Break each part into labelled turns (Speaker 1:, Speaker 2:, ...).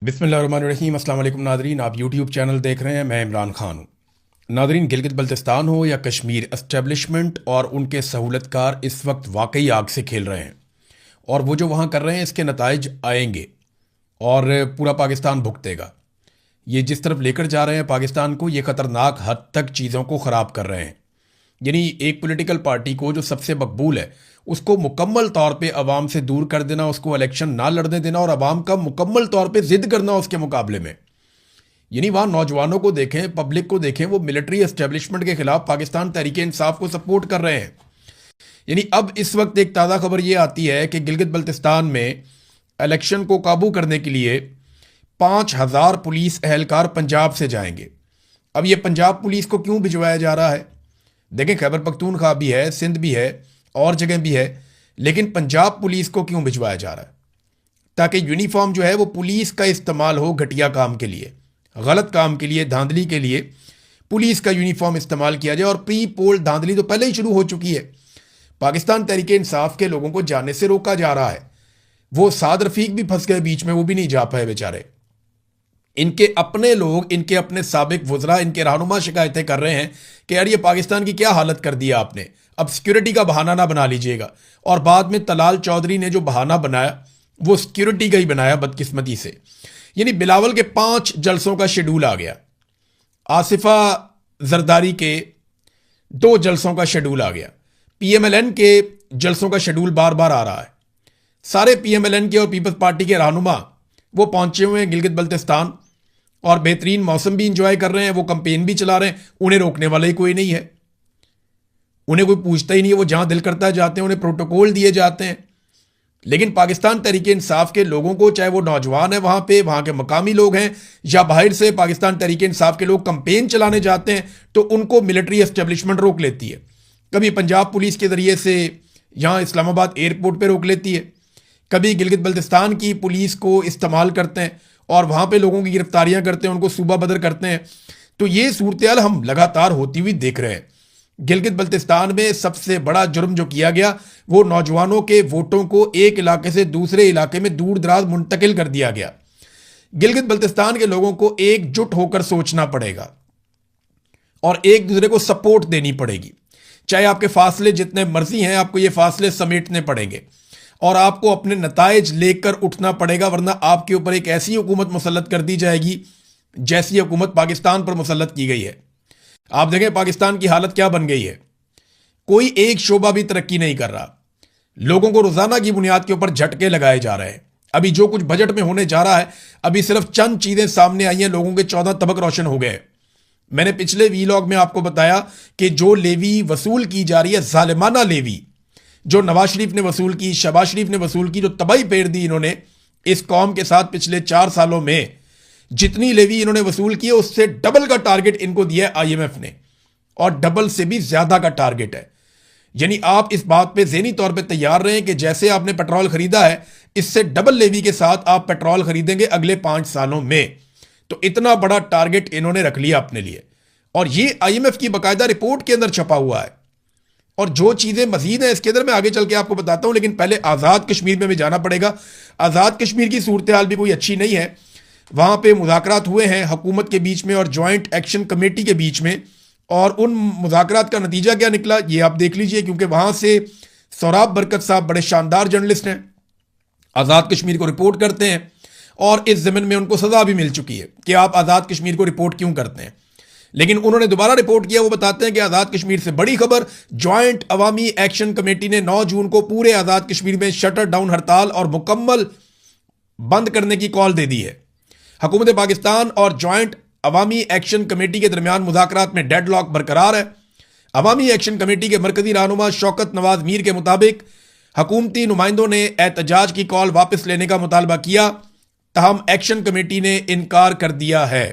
Speaker 1: बिस्मिल्लाहिर्रहमानिर्रहीम। अस्सलाम वालेकुम नादरीन, आप यूट्यूब चैनल देख रहे हैं। मैं इमरान खान हूँ। नादरीन, गिलगित बल्तिस्तान हो या कश्मीर, एस्टेब्लिशमेंट और उनके सहूलतकार इस वक्त वाकई आग से खेल रहे हैं और वो जो वहाँ कर रहे हैं इसके नताइज आएंगे और पूरा पाकिस्तान भुगतेगा। ये जिस तरफ लेकर जा रहे हैं पाकिस्तान को, ये ख़तरनाक हद तक चीज़ों को ख़राब कर रहे हैं। यानी एक पॉलिटिकल पार्टी को जो सबसे मकबूल है उसको मुकम्मल तौर पे अवाम से दूर कर देना, उसको इलेक्शन ना लड़ने देना और अवाम का मुकम्मल तौर पे जिद करना उसके मुकाबले में। यानी वहाँ नौजवानों को देखें, पब्लिक को देखें, वो मिलिट्री एस्टेब्लिशमेंट के खिलाफ पाकिस्तान तहरीक इंसाफ को सपोर्ट कर रहे हैं। यानी अब इस वक्त एक ताज़ा खबर ये आती है कि गिलगित बल्तिस्तान में इलेक्शन को काबू करने के लिए 5,000 पुलिस एहलकार पंजाब से जाएंगे। अब ये पंजाब पुलिस को क्यों भिजवाया जा रहा है? देखें, खैबर पख्तूनख्वा भी है, सिंध भी है और जगह भी है, लेकिन पंजाब पुलिस को क्यों भिजवाया जा रहा है? ताकि यूनिफॉर्म जो है वो पुलिस का इस्तेमाल हो घटिया काम के लिए, गलत काम के लिए, धांधली के लिए पुलिस का यूनिफॉर्म इस्तेमाल किया जाए। और प्री पोल धांधली तो पहले ही शुरू हो चुकी है। पाकिस्तान तहरीक इंसाफ के लोगों को जाने से रोका जा रहा है। वो साद रफीक भी फंस गए बीच में, वो भी नहीं जा पाए बेचारे। इनके अपने लोग, इनके अपने साबिक वज़रा, इनके रहनुमा शिकायतें कर रहे हैं कि यार ये पाकिस्तान की क्या हालत कर दिया आपने, अब सिक्योरिटी का बहाना ना बना लीजिएगा। और बाद में तलाल चौधरी ने जो बहाना बनाया वो सिक्योरिटी का ही बनाया, बदकिस्मती से। यानी बिलावल के 5 जलसों का शेड्यूल आ गया, आसिफा जरदारी के 2 जलसों का शेड्यूल आ गया, पीएमएलएन के जलसों का शेड्यूल बार बार आ रहा है। सारे पीएमएलएन के और पीपल्स पार्टी के रहनुमा वो पहुंचे हुए हैं गिलगित बल्तिस्तान और बेहतरीन मौसम भी इंजॉय कर रहे हैं, वो कंपेन भी चला रहे हैं। उन्हें रोकने वाला ही कोई नहीं है, उन्हें कोई पूछता ही नहीं है। वो जहां दिल करता है जाते हैं, उन्हें प्रोटोकॉल दिए जाते हैं। लेकिन पाकिस्तान तहरीक इंसाफ के लोगों को, चाहे वो नौजवान है वहां पे, वहां के मकामी लोग हैं या बाहर से पाकिस्तान तहरीक इंसाफ के लोग कंपेन चलाने जाते हैं, तो उनको मिलिट्री एस्टेब्लिशमेंट रोक लेती है। कभी पंजाब पुलिस के जरिए से यहां इस्लामाबाद एयरपोर्ट पर रोक लेती है, कभी गिलगित बल्तिस्तान की पुलिस को इस्तेमाल करते हैं और वहां पे लोगों की गिरफ्तारियां करते हैं, उनको सूबा बदर करते हैं। तो ये सूरत हम लगातार होती हुई देख रहे हैं। गिलगित बल्तिस्तान में सबसे बड़ा जुर्म जो किया गया वो नौजवानों के वोटों को एक इलाके से दूसरे इलाके में दूर दराज मुंतकिल कर दिया गया। गिलगित बल्तिस्तान के लोगों को एकजुट होकर सोचना पड़ेगा और एक दूसरे को सपोर्ट देनी पड़ेगी। चाहे आपके फासले जितने मर्जी हैं, आपको ये फासले समेटने पड़ेंगे और आपको अपने नताइज लेकर उठना पड़ेगा, वरना आपके ऊपर एक ऐसी हुकूमत मुसल्लत कर दी जाएगी जैसी हुकूमत पाकिस्तान पर मुसल्लत की गई है। आप देखें पाकिस्तान की हालत क्या बन गई है। कोई एक शोबा भी तरक्की नहीं कर रहा। लोगों को रोजाना की बुनियाद के ऊपर झटके लगाए जा रहे हैं। अभी जो कुछ बजट में होने जा रहा है, अभी सिर्फ चंद चीजें सामने आई हैं, लोगों के 14 तबक रोशन हो गए। मैंने पिछले वीलॉग में आपको बताया कि जो लेवी वसूल की जा रही है, जालिमाना लेवी जो नवाज शरीफ ने वसूल की, शहबाज शरीफ ने वसूल की, जो तबाही पेड़ दी इन्होंने इस कौम के साथ पिछले 4 सालों में, जितनी लेवी इन्होंने वसूल की है उससे डबल का टारगेट इनको दिया है आईएमएफ ने, और डबल से भी ज्यादा का टारगेट है। यानी आप इस बात पे ज़हनी तौर पे तैयार रहें कि जैसे आपने पेट्रोल खरीदा है, इससे डबल लेवी के साथ आप पेट्रोल खरीदेंगे अगले 5 सालों में। तो इतना बड़ा टारगेट इन्होंने रख लिया अपने लिए, और ये आईएमएफ की बाकायदा रिपोर्ट के अंदर छपा हुआ है। और जो चीजें मजीद हैं इसके अंदर मैं आगे चल के आपको बताता हूं, लेकिन पहले आजाद कश्मीर में भी जाना पड़ेगा। आजाद कश्मीर की सूरत हाल भी कोई अच्छी नहीं है। वहां पे मुज़ाकरात हुए हैं हुकूमत के बीच में और जॉइंट एक्शन कमेटी के बीच में, और उन मुज़ाकरात का नतीजा क्या निकला ये आप देख लीजिए, क्योंकि वहां से सौराब बरकत साहब बड़े शानदार जर्नलिस्ट हैं, आजाद कश्मीर को रिपोर्ट करते हैं और इस जमीन में उनको सजा भी मिल चुकी है कि आप आजाद कश्मीर को रिपोर्ट क्यों करते हैं। लेकिन उन्होंने दोबारा रिपोर्ट किया। वो बताते हैं कि आजाद कश्मीर से बड़ी खबर, ज्वाइंट अवामी एक्शन कमेटी ने 9 जून को पूरे आजाद कश्मीर में शटर डाउन हड़ताल और मुकम्मल बंद करने की कॉल दे दी है। हुकूमत पाकिस्तान और ज्वाइंट अवामी एक्शन कमेटी के दरमियान मुज़ाकरात में डेडलॉक बरकरार है। अवामी एक्शन कमेटी के मरकजी रहनुमा शौकत नवाज मीर के मुताबिक हुकूमती नुमाइंदों ने एहतजाज की कॉल वापस लेने का मुतालबा किया, तहम एक्शन कमेटी ने इनकार कर दिया है।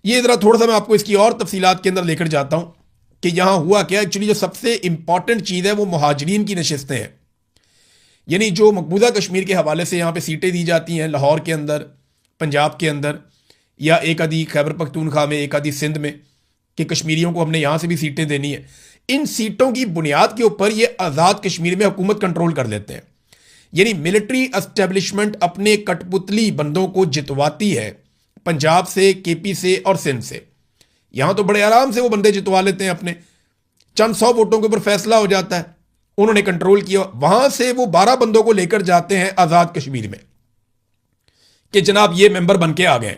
Speaker 1: ये जरा थोड़ा सा मैं आपको इसकी और तफसीलात के अंदर लेकर जाता हूं कि यहां हुआ क्या। एक्चुअली जो सबसे इंपॉर्टेंट चीज है वो मुहाजिरीन की नशिस्तें हैं। यानी जो मकबूजा कश्मीर के हवाले से यहां पे सीटें दी जाती हैं, लाहौर के अंदर, पंजाब के अंदर, या एक आधी खैबर पख्तूनख्वा में, एक आधी सिंध में, कि कश्मीरियों को हमने यहां से भी सीटें देनी है। इन सीटों की बुनियाद के ऊपर ये आज़ाद कश्मीर में हुकूमत कंट्रोल कर लेते हैं। यानी मिलिट्री एस्टेब्लिशमेंट अपने कठपुतली बंदों को जितवाती है पंजाब से, केपी से और सिंध से। यहां तो बड़े आराम से वो बंदे जितवा लेते हैं, अपने चंद 100 वोटों के ऊपर फैसला हो जाता है, उन्होंने कंट्रोल किया। वहां से वो 12 बंदों को लेकर जाते हैं आजाद कश्मीर में कि जनाब ये मेंबर बन के आ गए,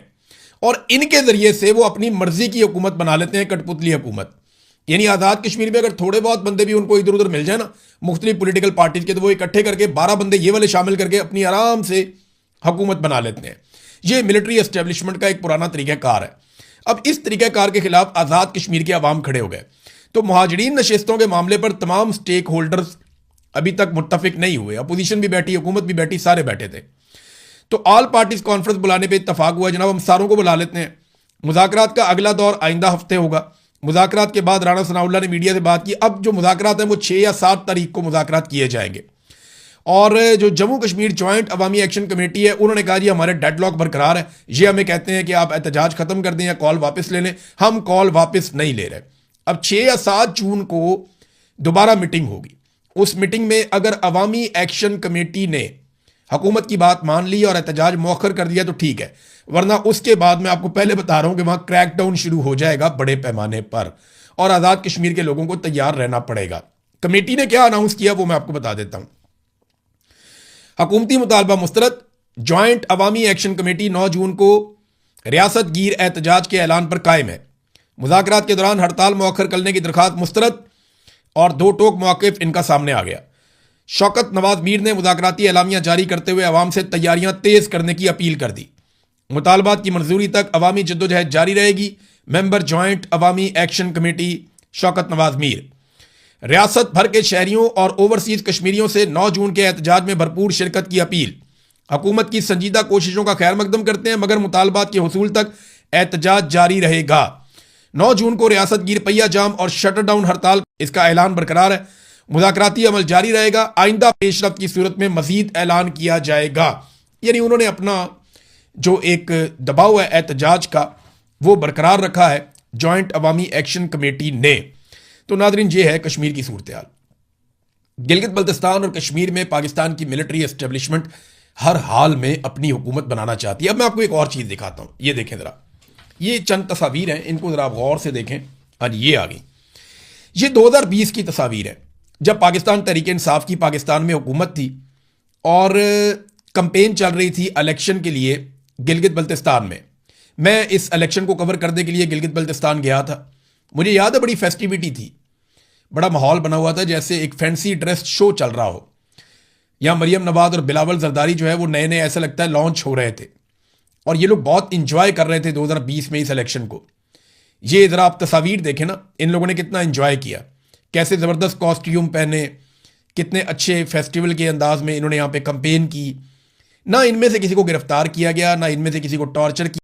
Speaker 1: और इनके जरिए से वो अपनी मर्जी की हुकूमत बना लेते हैं, कठपुतली हुकूमत। यानी आजाद कश्मीर में अगर थोड़े बहुत बंदे भी उनको इधर उधर मिल जाए ना मुख्तलिफ पॉलिटिकल पार्टीज के, तो वो इकट्ठे करके 12 बंदे ये वाले शामिल करके अपनी आराम से हुकूमत बना लेते हैं। ये मिलिट्री एस्टेब्लिशमेंट का एक पुराना तरीक़ाकार है। अब इस तरीक़ाकार के खिलाफ आज़ाद कश्मीर के अवाम खड़े हो गए। तो मुहाजिरीन नशिस्तों के मामले पर तमाम स्टेक होल्डर्स अभी तक मुत्तफिक नहीं हुए। अपोजिशन भी बैठी, हुकूमत भी बैठी, सारे बैठे थे। तो ऑल पार्टीज कॉन्फ्रेंस बुलाने पर इत्तफाक हुआ, जनाब हम सारों को बुला लेते हैं। मुज़ाकरात का अगला दौर आइंदा हफ्ते होगा। मुज़ाकरात के बाद राणा सनाउल्लाह ने मीडिया से बात की। अब जो मुज़ाकरात हैं वो 6 या 7 तारीख को मुज़ाकरात किए जाएंगे। और जो जम्मू कश्मीर जॉइंट अवामी एक्शन कमेटी है, उन्होंने कहा जी हमारे डेडलॉक बरकरार है। ये हमें कहते हैं कि आप एहतजाज खत्म कर दें या कॉल वापस ले लें। हम कॉल वापस नहीं ले रहे। अब 6 या 7 जून को दोबारा मीटिंग होगी। उस मीटिंग में अगर अवामी एक्शन कमेटी ने हुकूमत की बात मान ली और एहतजाज मौखर कर दिया तो ठीक है, वरना उसके बाद मैं आपको पहले बता रहा हूं कि वहां क्रैकडाउन शुरू हो जाएगा बड़े पैमाने पर, और आज़ाद कश्मीर के लोगों को तैयार रहना पड़ेगा। कमेटी ने क्या अनाउंस किया वो मैं आपको बता देता हूं। हुकूमती मुतालबा मुस्तरद। जॉइंट अवामी एक्शन कमेटी 9 जून को रियासत गिर एहतजाज के ऐलान पर कायम है। मुज़ाकरात के दौरान हड़ताल मौखर करने की दरखास्त मुस्तरद और 2 टोक मौक़िफ़ इनका सामने आ गया। शौकत नवाज मीर ने मुज़ाकराती एलामिया जारी करते हुए अवाम से तैयारियां तेज करने की अपील कर दी। मुतालबात की मंजूरी तक अवामी जद्दोजहद जारी रहेगी। मेंबर जॉइंट अवामी एक्शन कमेटी शौकत नवाज मीर। रियासत भर के शहरियों और ओवरसीज कश्मीरियों से 9 जून के एहतजाज में भरपूर शिरकत की अपील। हुकूमत की संजीदा कोशिशों का खैर मकदम करते हैं, मगर मुतालबात के हुसूल तक एहतजाज जारी रहेगा। 9 जून को रियासत गिर पहिया जाम और शटर डाउन हड़ताल, इसका ऐलान बरकरार है। मुज़ाकराती अमल जारी रहेगा। आइंदा पेशरफ्त की सूरत में मजीद ऐलान किया जाएगा। यानी उन्होंने अपना जो एक दबाव है एहतजाज का वो बरकरार रखा है जॉइंट अवामी एक्शन कमेटी ने। तो नादरीन ये है कश्मीर की सूरत हाल। गिलगित बल्तिस्तान और कश्मीर में पाकिस्तान की मिलिट्री एस्टेब्लिशमेंट हर हाल में अपनी हुकूमत बनाना चाहती है। अब मैं आपको एक और चीज़ दिखाता हूँ, ये देखें ज़रा, ये चंद तस्वीर हैं, इनको ज़रा गौर से देखें। आज ये आ गई, ये 2020 की तस्वीर है जब पाकिस्तान तहरीक इंसाफ की पाकिस्तान में हुकूमत थी और कंपेन चल रही थी इलेक्शन के लिए गिलगित बल्तिस्तान में। मैं इस इलेक्शन को कवर करने के लिए गिलगित बल्तिस्तान गया था। मुझे याद है बड़ी फेस्टिविटी थी, बड़ा माहौल बना हुआ था, जैसे एक फैंसी ड्रेस शो चल रहा हो। यहाँ मरियम नवाज और बिलावल जरदारी जो है वो नए नए ऐसा लगता है लॉन्च हो रहे थे, और ये लोग बहुत इंजॉय कर रहे थे 2020 में इस इलेक्शन को। ये ज़रा आप तस्वीर देखें ना, इन लोगों ने कितना इंजॉय किया, कैसे ज़बरदस्त कॉस्ट्यूम पहने, कितने अच्छे फेस्टिवल के अंदाज में इन्होंने यहाँ पे कंपेन की। ना इनमें से किसी को गिरफ्तार किया गया, ना इनमें से किसी को टॉर्चर किया।